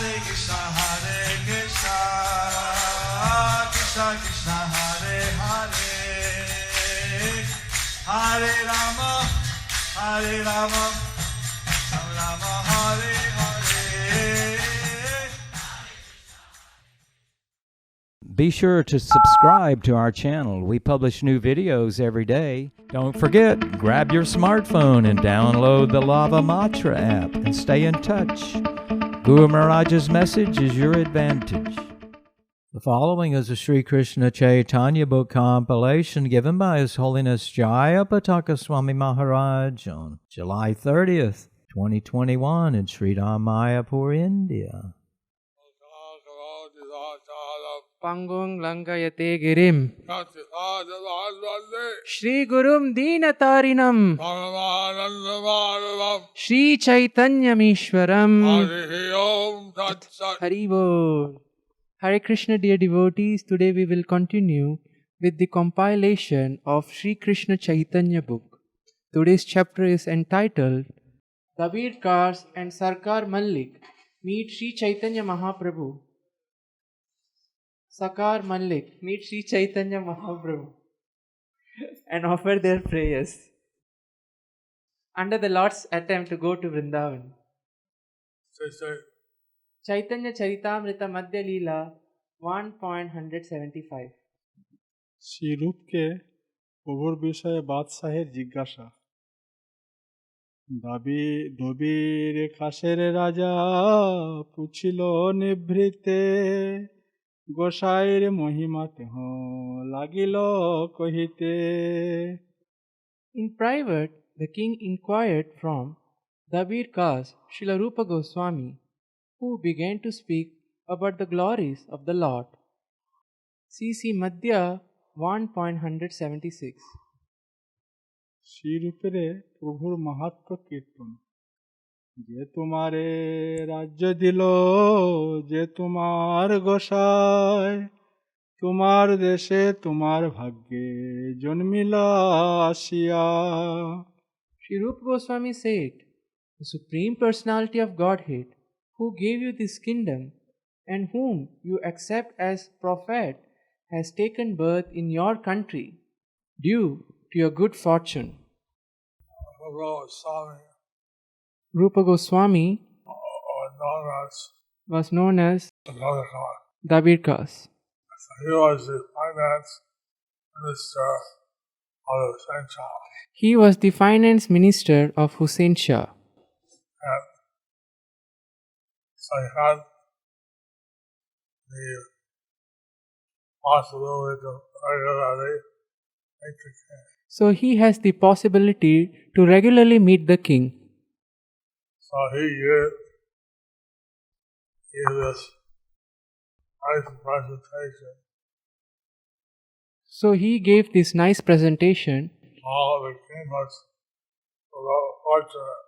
Hare Krishna, Krishna Krishna, Hare Hare, Hare Rama, Rama Rama, Hare Hare. Be sure to subscribe to our channel. We publish new videos every day. Don't forget, grab your smartphone and download the Lava Matra app and stay in touch. Guru Maharaj's message is your advantage. The following is a Sri Krishna Chaitanya book compilation given by His Holiness Jaya Pataka Swami Maharaj on July 30th, 2021 in Sri Mayapur, India. Pangung Langayate Girim Shri Gurum Deenatarinam Shri Chaitanyamishwaram Hari Bol. Hare Krishna, dear devotees. Today we will continue with the compilation of Sri Krishna Chaitanya book. Today's chapter is entitled Dabir Kars and Sarkar Malik meet Sri Chaitanya Mahaprabhu. Sakar Malik meet Sri Chaitanya Mahaprabhu and offer their prayers under the Lord's attempt to go to Vrindavan. Chaitanya Charitamrita Madhya Leela 1.175. Shri রূপকে প্রভুর বিষয়ে বাদশাহের জিজ্ঞাসা। দবির কাশের রাজা পুছিল নিভৃতে গোসাইর মহিমা তেহ লাগিল কহিতে। In private, the king inquired from Dabir Kas Srila Rupa Goswami, who began to speak about the glories of the Lord. C.C. Madhya 1.176. শ্রীরূপের প্রভুর মাহাত্ম্য কীর্তন। যে তোমারে রাজ্য দিল, যে তোমার গোসাই, তোমার দেশে তোমার ভাগ্যে জন্মিলা আসিয়া। Sri Rupa Goswami said, the Supreme Personality of Godhead, who gave you this kingdom and whom you accept as prophet, has taken birth in your country due to your good fortune. Rupa Goswami was known as Dabir Kas. He was the finance minister of Hussain Shah. He was the finance minister of Hussain Shah. And so he had the possibility to regularly meet the king. So he has the possibility to regularly meet the king. So he gave this nice presentation. So he gave this nice presentation. How the king was so fortunate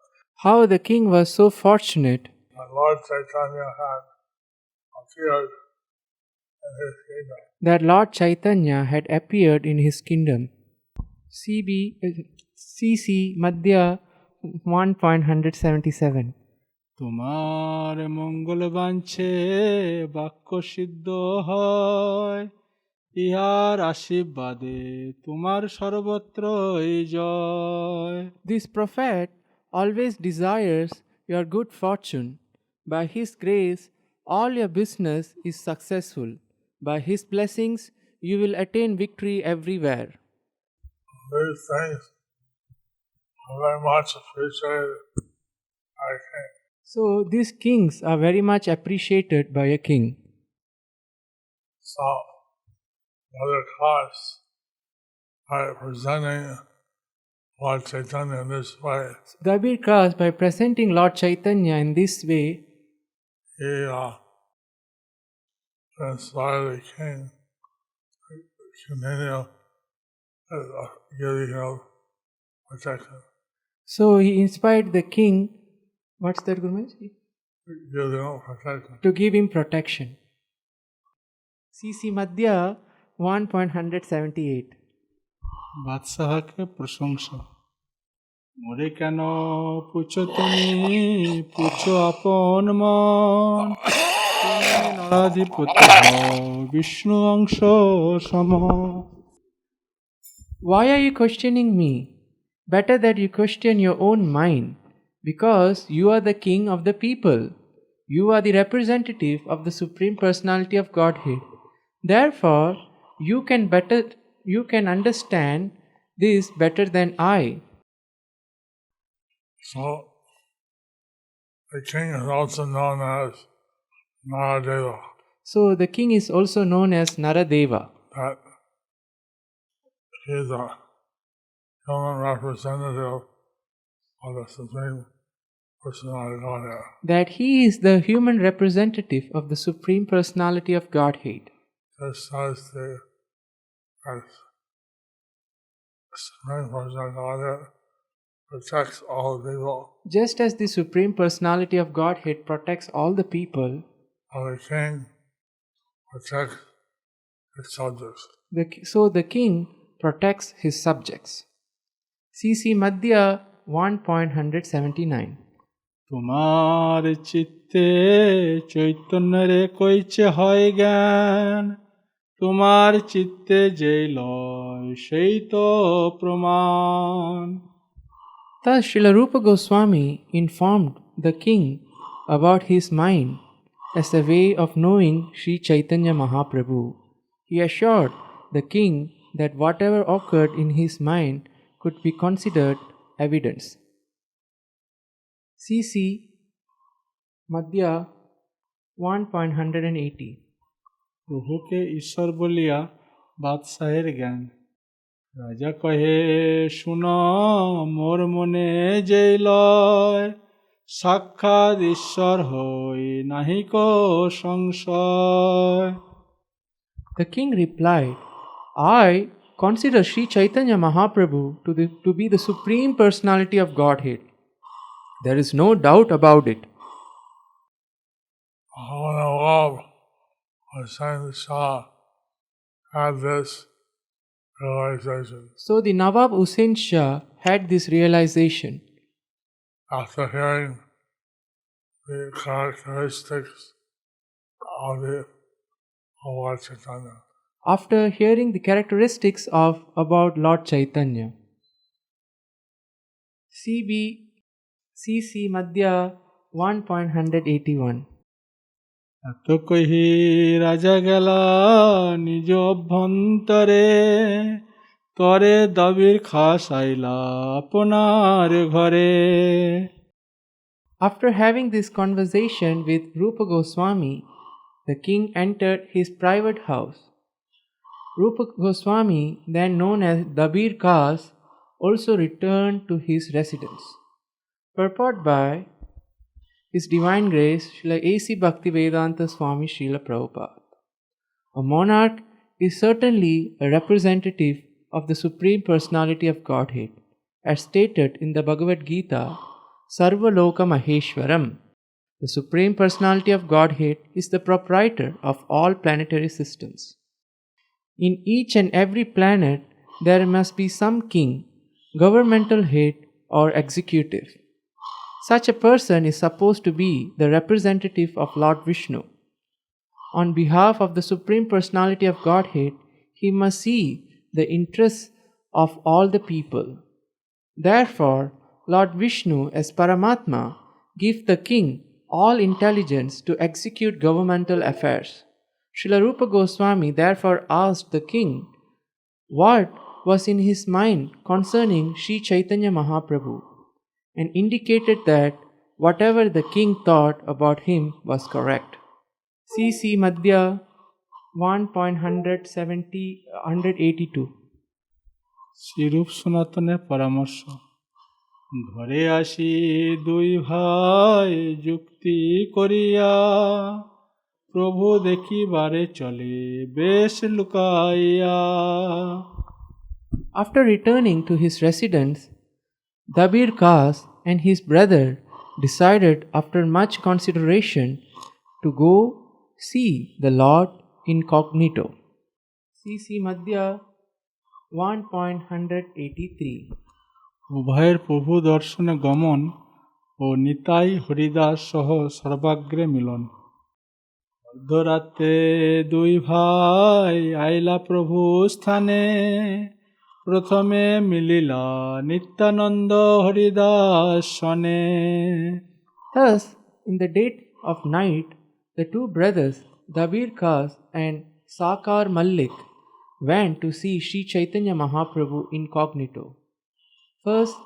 How the king was so fortunate that Lord Chaitanya had appeared in his kingdom. that Lord Chaitanya had appeared in his kingdom. C.C. Madhya 1.177. তোমার মঙ্গল বাঞ্ছে বাক্য সিদ্ধ হয়, ইহার আশীর্বাদে তোমার সর্বত্রই জয়। This prophet always desires your good fortune. By his grace, all your business is successful. By his blessings, you will attain victory everywhere. These things are very much appreciated by a king. So these kings are very much appreciated by a king. So, Mother Kos, by presenting Lord Chaitanya in this way, Dabir Kas, by presenting Lord Chaitanya in this way, he inspired the king to continue giving him protection. so he inspired the king, what's that, Guru Maharaj? Giving him protection. To give him protection. C.C. Madhya 1.178. বাদশাহকে প্রশংসা। মোরে কেন পুছো তুমি, পুছো আপন মন, তুমি নরাধিপতি হও বিষ্ণু অংশ সম। Why are you questioning me? Better that you question your own mind, because you are the king of the people. You are the representative of the Supreme Personality of Godhead. Therefore, you can understand this better than I. So the king is also known as Naradeva. So the king is also known as Naradeva. That he is a human representative of the Supreme Personality of Godhead. That he is the human representative of the Supreme Personality of Godhead. Just as the Supreme Personality of Godhead protects all people, Just as the Supreme Personality of Godhead protects all the people, the king protects his subjects. so the king protects his subjects. C.C. Madhya 1.179. তোমার চিত্তে চৈতন্যরে কইছে হয় জ্ঞান, তোমার চিত্তে যেই লয় সেই তো প্রমাণ। Thus Srila Rupa Goswami informed the king about his mind as a way of knowing Sri Chaitanya Mahaprabhu. He assured the king that whatever occurred in his mind could be considered evidence. C.C. Madhya 1.180. প্রভুকে ঈশ্বর বলিয়া বাদশাহের জ্ঞান, রাজা কহে শুন মোর মনে যেই লয়, সাক্ষাৎ ঈশ্বর হই নাহিক সংশয়। The king replied, I consider Sri Chaitanya Mahaprabhu to be the Supreme Personality of Godhead. There is no doubt about it. When the love was sang the song, had this realization. So the Nawab Hussain Shah had this realization. After hearing the characteristics of Lord Chaitanya. After hearing the characteristics of about Lord Chaitanya. C.C. Madhya 1.181. এত কহি রাজা গেলা নিজ অভ্যন্তরে, তরে দাবির খাস আইলা আপনার ঘরে। After having this conversation with Rupa Goswami, the king entered his private house. Rupa Goswami, then known as Dabir Kas, also returned to his residence. Purport by His Divine Grace Srila A.C. Bhaktivedanta Swami Srila Prabhupada. A monarch is certainly a representative of the Supreme Personality of Godhead, as stated in the Bhagavad Gita, Sarvaloka Maheshwaram. The Supreme Personality of Godhead is the proprietor of all planetary systems. In each and every planet, there must be some king, governmental head, or executive. Such a person is supposed to be the representative of Lord Vishnu. On behalf of the Supreme Personality of Godhead, he must see the interests of all the people. Therefore, Lord Vishnu as Paramatma gives the king all intelligence to execute governmental affairs. Srila Rupa Goswami therefore asked the king what was in his mind concerning Sri Chaitanya Mahaprabhu, and indicated that whatever the king thought about him was correct. C.C. Madhya 1.182. Shrirup সনাতনের পরামর্শ, ঘরে আসি দুই ভাই যুক্তি করিয়া, প্রভু দেখিবারে চলে বেশ লুকাইয়া। After returning to his residence, Dabir Kas and his brother decided after much consideration to go see the Lord incognito. C.C. Madhya 1.183. উভয়ের প্রভু দর্শনে গমন ও নিতাই হরিদাস সহ সর্বাগ্রে মিলন। অর্ধরাত্রে দুই ভাই আইলা প্রভু স্থানে, প্রথমে মিলিলা নিত্যানন্দ হরিদাস সনে। Thus, in the dead of night, the two brothers, Dabir Khas and Sakar Malik, went to see Sri Chaitanya Mahaprabhu incognito. First,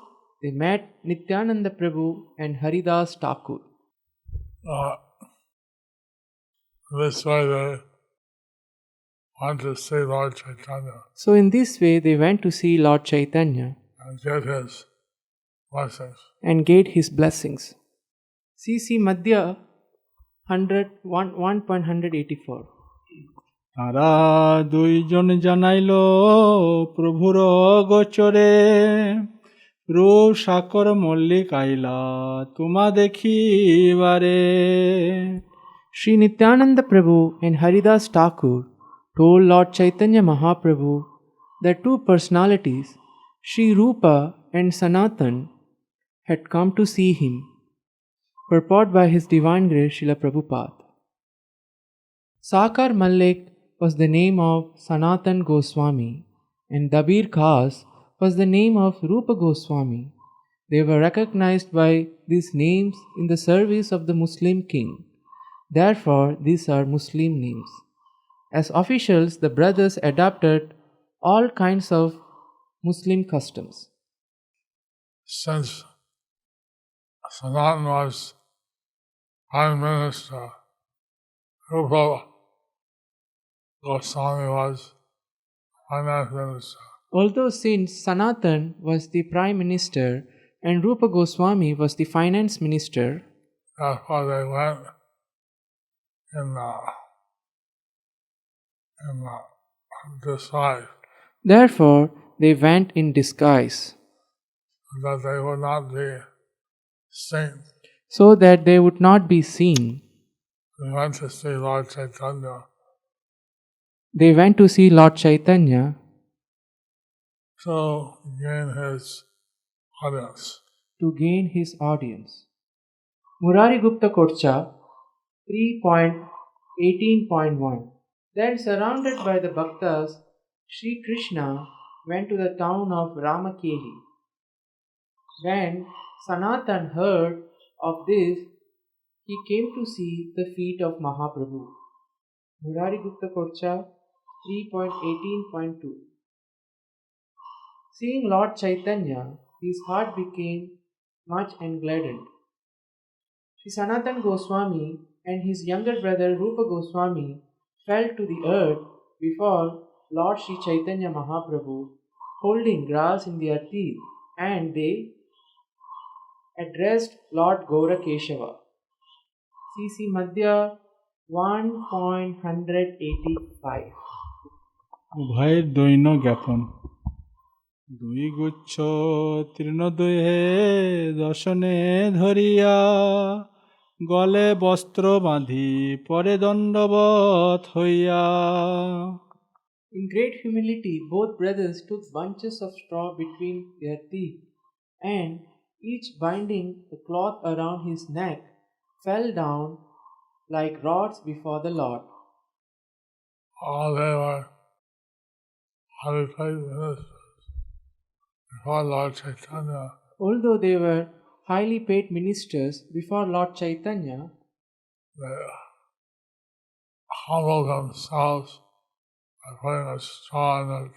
they met Nityananda Prabhu and Haridas Thakur. Uh, this way they want to see Lord Chaitanya So, in this way, they went to see Lord Chaitanya and get his blessings. and get his blessings. CC Madhya 1.184. তারা দুইজন জানাইল প্রভুর গোচরে, রূপ সাকর মল্লিক আইলা তোমা দেখিবারে। Sri Nityananda Prabhu and Haridas Thakur told Lord Chaitanya Mahaprabhu that two personalities, Sri Rupa and Sanatan, had come to see him. Purport by His Divine Grace Srila Prabhupada. Sakar Malik was the name of Sanatan Goswami and Dabir Khas was the name of Rupa Goswami. They were recognized by these names in the service of the Muslim king. Therefore, these are Muslim names. As officials, the brothers adopted all kinds of Muslim customs. Since Sanatan was Prime Minister, Rupa Goswami was Finance Minister. Although since Sanatan was the Prime Minister and Rupa Goswami was the Finance Minister, Therefore they went in disguise, therefore they went in disguise, that they would not be seen. so that they would not be seen. They went to see Lord Chaitanya. They went to see Lord Chaitanya to gain his audience. to gain his audience. Murari Gupta Kocha 3.18.1. Then, surrounded by the Bhaktas, Sri Krishna went to the town of Ramakeli. When Sanatan heard of this, he came to see the feet of Mahaprabhu. Murari Gupta Kocha 3.18.2. Seeing Lord Chaitanya, his heart became much engladdened. Sri Sanatan Goswami and his younger brother Rupa Goswami fell to the earth before Lord Sri Chaitanya Mahaprabhu, holding grass in their teeth, and they addressed Lord Gaura Keshava. CC Madhya 1.185. উভয়ের দৈন্য জ্ঞাপন। দুই গুচ্ছ তৃণদয়ে দশনে ধরিয়া, গলে বস্ত্র বাঁধি পরে দণ্ডবৎ হইয়া। In great humility, both brothers took bunches of straw between their teeth, and each binding the cloth around his neck, fell down like rods before the Lord. All they were highly paid ministers before Lord Chaitanya. Although they were highly paid ministers before Lord Chaitanya, They humbled themselves by putting a straw in their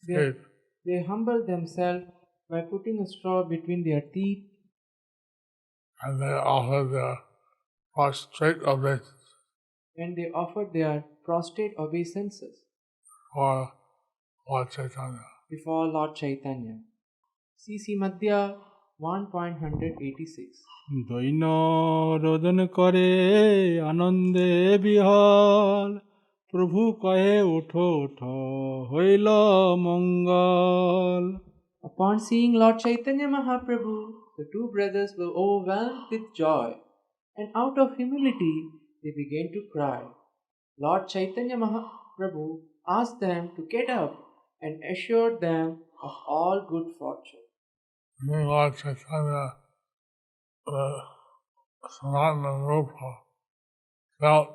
they, teeth. they humbled themselves by putting a straw between their teeth, And they offered their prostrate obeisance and they offered their prostrate obeisances for Lord Chaitanya. before Lord Chaitanya. CC Madhya 1.186. দৈন্য রোদন করে আনন্দে বিহল, প্রভু কহে উঠো উঠো হইল মঙ্গল। Upon seeing Lord Chaitanya Mahaprabhu, the two brothers were overwhelmed with joy, and out of humility they began to cry. Lord Chaitanya Mahaprabhu asked them to get up and assured them of all good fortune. meeting Lord Chaitanya, the Sanatana Rupa felt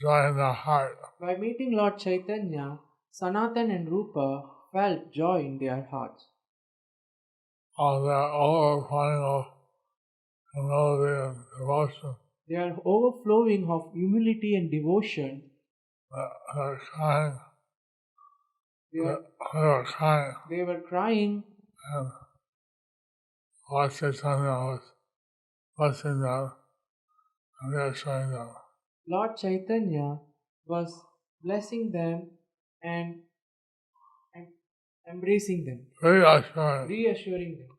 joy in their heart. By meeting Lord Chaitanya, Sanatan and Rupa felt joy in their hearts. All that overflowing of humility and devotion. They are overflowing of humility and devotion. They're crying. They, are, They were crying. they were crying, And Lord Chaitanya was blessing them and reassuring them. Lord Chaitanya was blessing them and embracing them, reassuring them.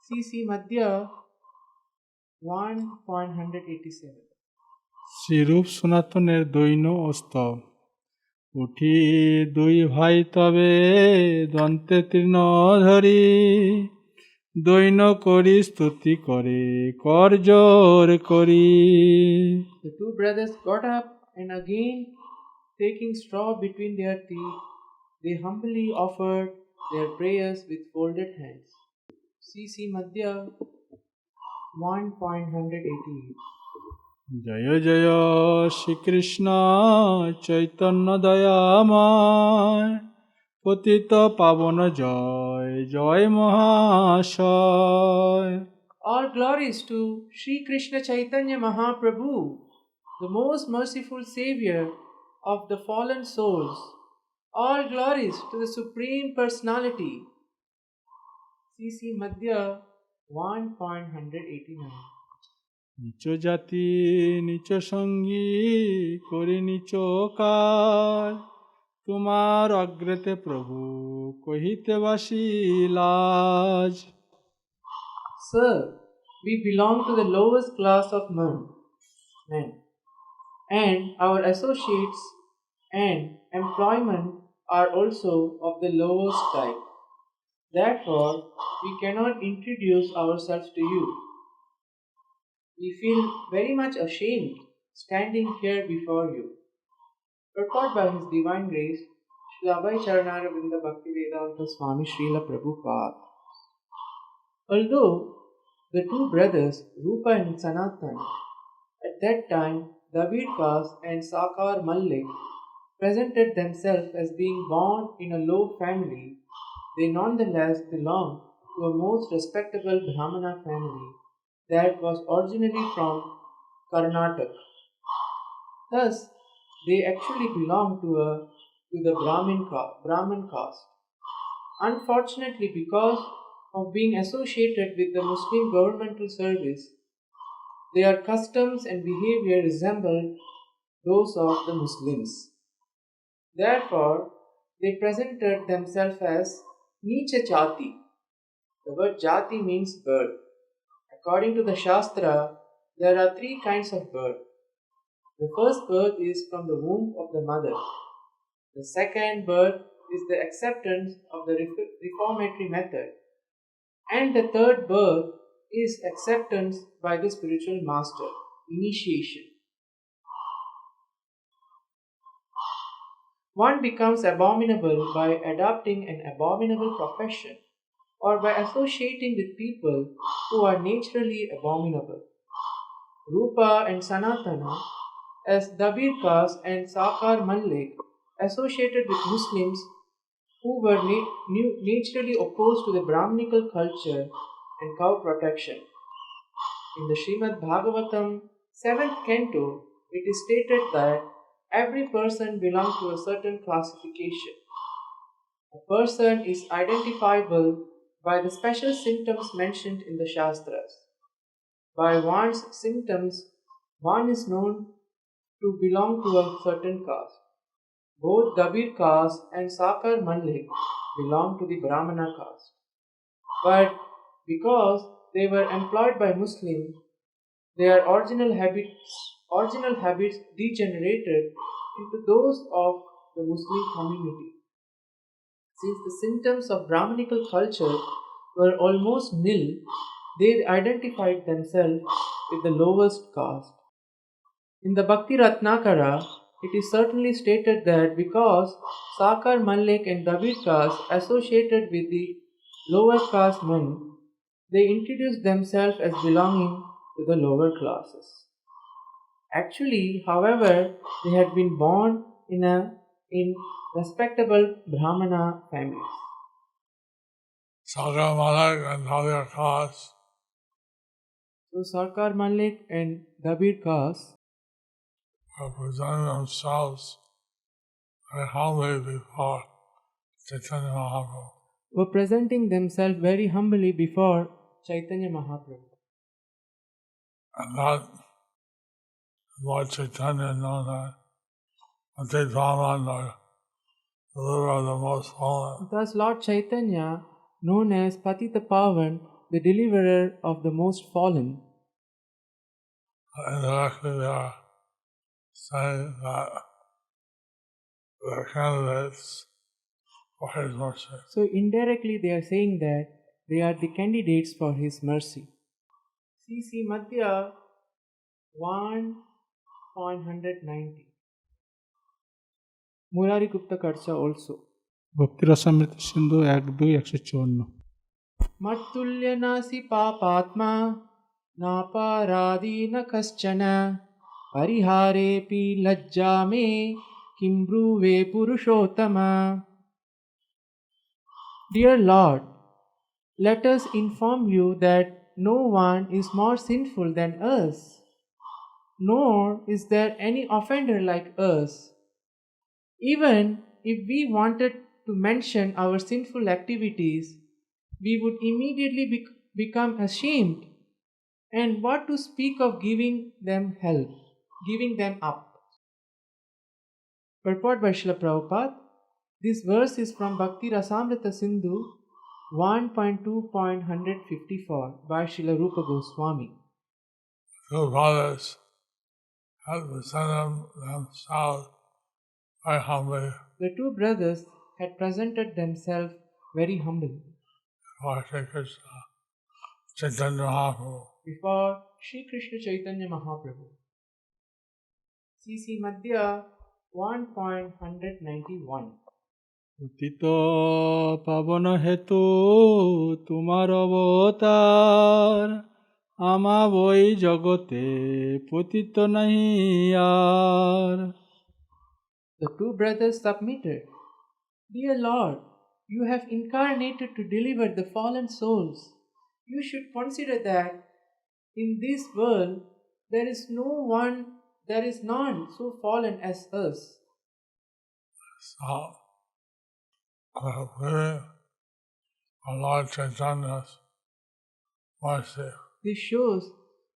CC Madhya 1.187. Shrirup সনাতনের দৈন স্তব উঠি দুই ভাই তবে দন্তে তৃণ ধরি দৈন করি স্তুতি করে কর জোর করি। The two brothers got up and again, taking straw between their teeth, they humbly offered their prayers with folded hands. CC Madhya 1.188. জয় জয় শ্রীকৃষ্ণ চৈতন্য দয়াময় পতিত পাবন জয় জয় মহাশয়। All glories to Sri Krishna Chaitanya Mahaprabhu, the most merciful Savior of the fallen souls. All glories to the Supreme Personality. CC Madhya 1.189. নিচ জাতি নিচ সঙ্গী করি নিচ কাজ তোমার অগ্রতে প্রভু কহিতে বাসি লাজ। Sir, we belong to the lowest class of men, and our associates and employment are also of the lowest type. Therefore, we cannot introduce ourselves to you. We feel very much ashamed standing here before you. Purport by His Divine Grace, Srila Abhay Charanaravindra Bhaktivedanta Swami Srila Prabhupada. Although the two brothers, Rupa and Sanatan, at that time Dabir Kas and Sakar Mallik, presented themselves as being born in a low family, they nonetheless belonged to a most respectable Brahmana family that was originally from Karnataka. Thus, they actually belonged to the Brahmin caste. Unfortunately, because of being associated with the Muslim governmental service, their customs and behavior resembled those of the Muslims. Therefore, they presented themselves as Nicha Jati. The word Jati means birth. According to the Shastra, there are three kinds of birth. The first birth is from the womb of the mother. The second birth is the acceptance of the reformatory method. And the third birth is acceptance by the spiritual master, initiation. One becomes abominable by adopting an abominable profession or by associating with people who are naturally abominable. Rupa and Sanatana, as Dabir Kas and Sakar Mallik, associated with Muslims who were naturally opposed to the Brahminical culture and cow protection. In the Srimad Bhagavatam 7th canto, it is stated that every person belongs to a certain classification. A person is identifiable by the special symptoms mentioned in the Shastras. By one's symptoms, one is known to belong to a certain caste. Both Dabir caste and Sakar Mallik belong to the Brahmana caste. But because they were employed by Muslims, their original habits degenerated into those of the Muslim community. Since the symptoms of Brahminical culture were almost nil, they identified themselves with the lowest caste. In the Bhakti Ratnakara, it is certainly stated that because Sakar Mallik and Dabir caste associated with the lower caste men, they introduced themselves as belonging to the lower classes. Actually, however, they had been born in respectable Brahmana families. Sarkar Malik and Dabir Khas So Sarkar Malik and Dabir Khas were presenting themselves very humbly before Chaitanya Mahaprabhu. were presenting themselves very humbly before Chaitanya Mahaprabhu. And that Lord Chaitanya known that Bhakti Brahman, the deliverer of the most fallen. Thus Lord Chaitanya, known as Patita Pavan, the deliverer of the most fallen, Indirectly they are saying that they're candidates for his mercy. so indirectly they are saying that they are the candidates for his mercy. CC Madhya 1.190. Murari Gupta Karcha also. ভক্তি রসামৃত সিন্ধু 1:2-154। Mattulya nasi papatma naparadina kaschana pariharepi lajjame kimbruve purushottama. Dear Lord, let us inform you that no one is more sinful than us, nor is there any offender like us. Even if we wanted to mention our sinful activities, we would immediately become ashamed. And what to speak of giving them help, giving them up? Purport by Srila Prabhupada. This verse is from Bhakti Rasamrita Sindhu 1.2.154 by Srila Rupa Goswami. Two brothers had presented themselves very humbly The two brothers had presented themselves very humbly before Sri Krishna Chaitanya Mahaprabhu. before Sri Krishna Chaitanya Mahaprabhu. CC Madhya 1.191. পতিত পাবন হেতু তোমার অবতার আমা বই জগতে পতিত নাহি আর। The two brothers submitted. Dear Lord, you have incarnated to deliver the fallen souls. You should consider that in this world there is none so fallen as us. So, pleading for Lord Chaitanya's mercy. This shows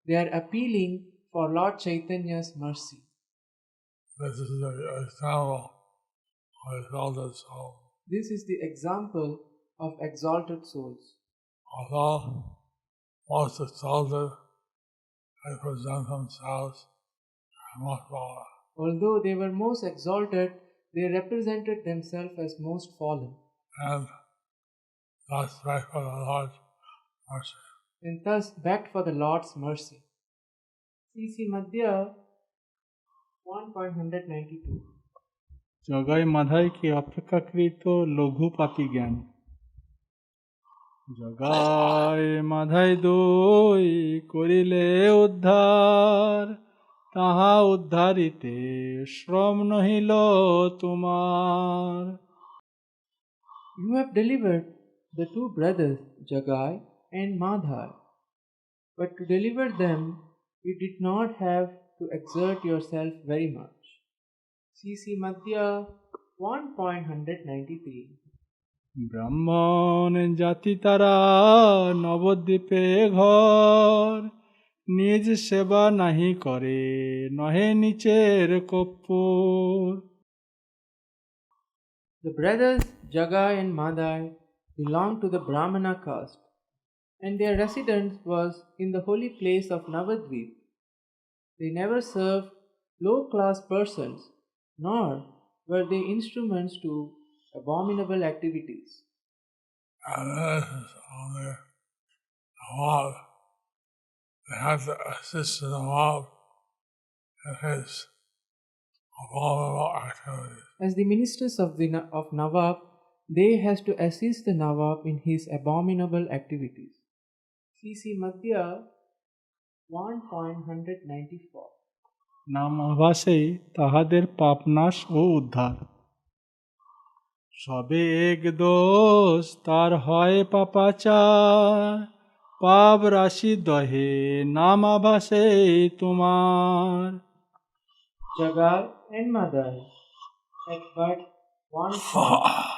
they are appealing for Lord Chaitanya's mercy. This is the example of exalted soul. This is the example of exalted souls. Although most exalted, they present themselves as most fallen. Although they were most exalted, they represented themselves as most fallen, And thus beg for the Lord's mercy. and thus begged for the Lord's mercy. CC Madhya 1.192. Jagai Madhai কি অপেক্ষাকৃত লঘু পাপী জ্ঞান। জগাই মাধাই দই করিলে উদ্ধার তাহা উদ্ধারিতে শ্রম নহিল তোমার। You have delivered the two brothers Jagai and Madhai, but to deliver them you did not have to exert yourself very much. CC Madhya 1.193. ব্রাহ্মণ জাতি তারা নবদ্বীপে ঘর নিজ সেবা নাহি করে নহে নিচের কপ্পুর। The brothers Jagai and Madhai belonged to the Brahmana caste, and their residence was in the holy place of Navadvip. They never served low-class persons, nor were they instruments to abominable activities. And this is only the love. They have to assist the love in his abominable activities. As the ministers of Nawab, they has to assist the Nawab in his abominable activities. CC Madhya 1.194. নাম আভাসেই তাহাদের পাপনাশ ও উদ্ধার। সবে এক দোষ তার হয় পাপাচার, পাপ রাশি দহে নাম আভাসেই তোমার। Jagai and Madai at but one point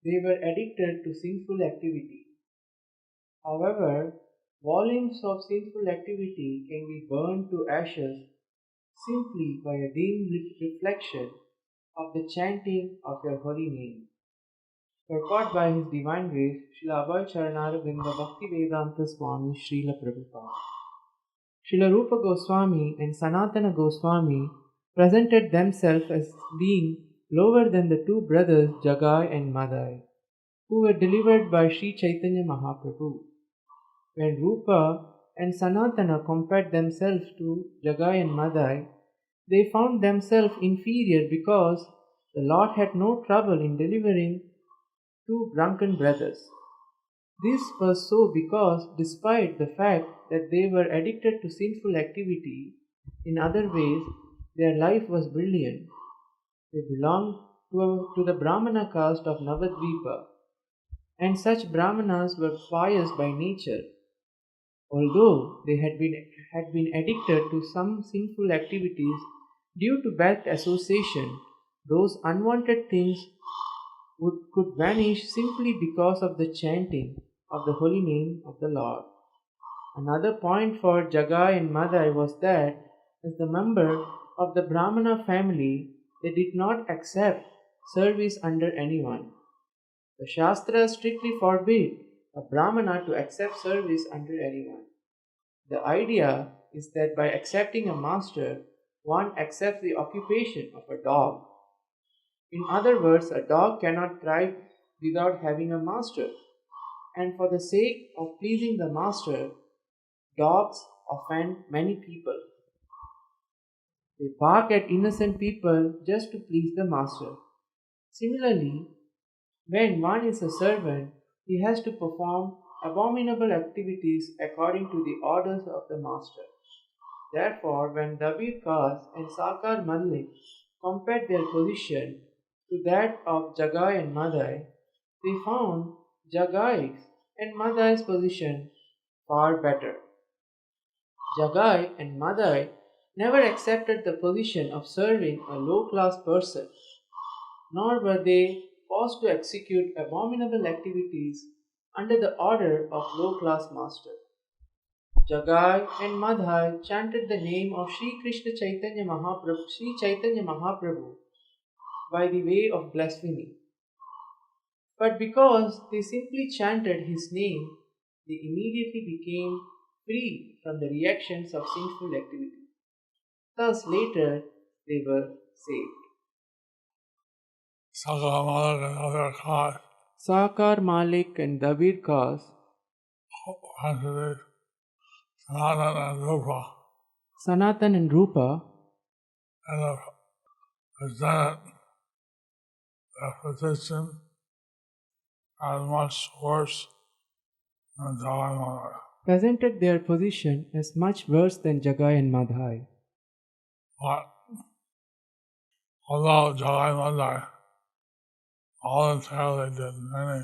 they were addicted to sinful activity. However, volumes of sinful activity can be burned to ashes simply by a dim reflection of the chanting of your holy name. Purport by His Divine Grace, Srila Abhay Charanaravinda Bhakti Vedanta Swami Srila Prabhupada. Srila Rupa Goswami and Sanatana Goswami presented themselves as being lower than the two brothers Jagai and Madai, who were delivered by Sri Chaitanya Mahaprabhu. When Rupa and Sanatana compared themselves to Jagai and Madai, they found themselves inferior because the Lord had no trouble in delivering two drunken brothers. This was so because, despite the fact that they were addicted to sinful activity in other ways, their life was brilliant. They belonged to the Brahmana caste of Navadvipa, and such Brahmanas were pious by nature. Although they had been addicted to some sinful activities due to bad association, those unwanted things could vanish simply because of the chanting of the holy name of the Lord. Another point for Jagai and Madai was that, as the member of the Brahmana family, they did not accept service under anyone. The Shastras strictly forbid a Brahmana to accept service under anyone. The idea is that by accepting a master, one accepts the occupation of a dog. In other words, a dog cannot thrive without having a master, and for the sake of pleasing the master, dogs offend many people. They bark at innocent people just to please the master. Similarly, when one is a servant, he has to perform abominable activities according to the orders of the master. Therefore, when Dabir Kas and Sakar Malik compared their position to that of Jagai and Madai, they found Jagai's and Madai's position far better. Jagai and Madai never accepted the position of serving a low-class person, nor were they forced to execute abominable activities under the order of low-class master. Jagai and Madai chanted the name of Sri Chaitanya Mahaprabhu by the way of blasphemy. But because they simply chanted his name, they immediately became free from the reactions of sinful activity. Thus later they were saved. Sakar Malik and other cause Sakar Malik and Dabir Kas contradict Sanatan and Rupa, Sanatan and Rupa and have presented their position as much worse than Jagai Madai. presented their position as much worse than Jagai and Madai. But although Jagai Madai voluntarily did many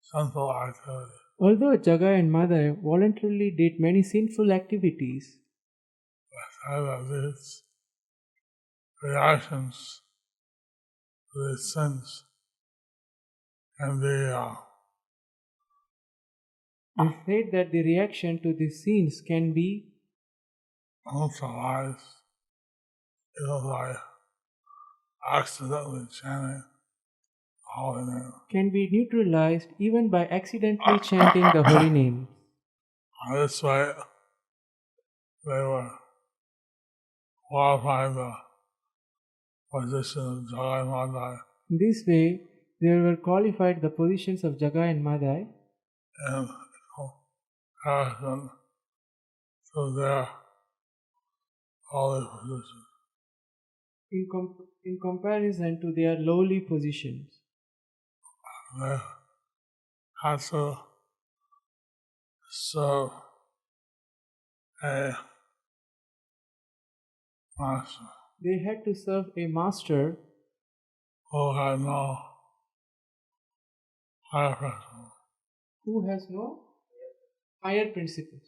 sinful activities, Although Jagai and Madai voluntarily did many sinful activities, they say that these reactions to these sins can be they said that the reaction to these sins can be neutralized either by accidentally chanting the holy name. can be neutralized even by accidentally chanting the holy name. This way, they were qualifying the position of Jagai Madai In this way, they were qualified the positions of Jagai and Madai in comparison to their holy position. in comparison to their lowly positions. They had to serve a master They had to serve a master who had no higher principle. who has no higher principles.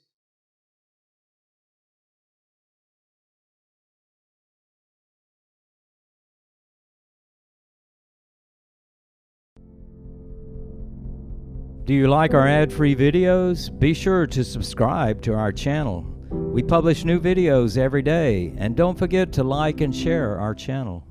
Do you like our ad-free videos? Be sure to subscribe to our channel. We publish new videos every day, and don't forget to like and share our channel.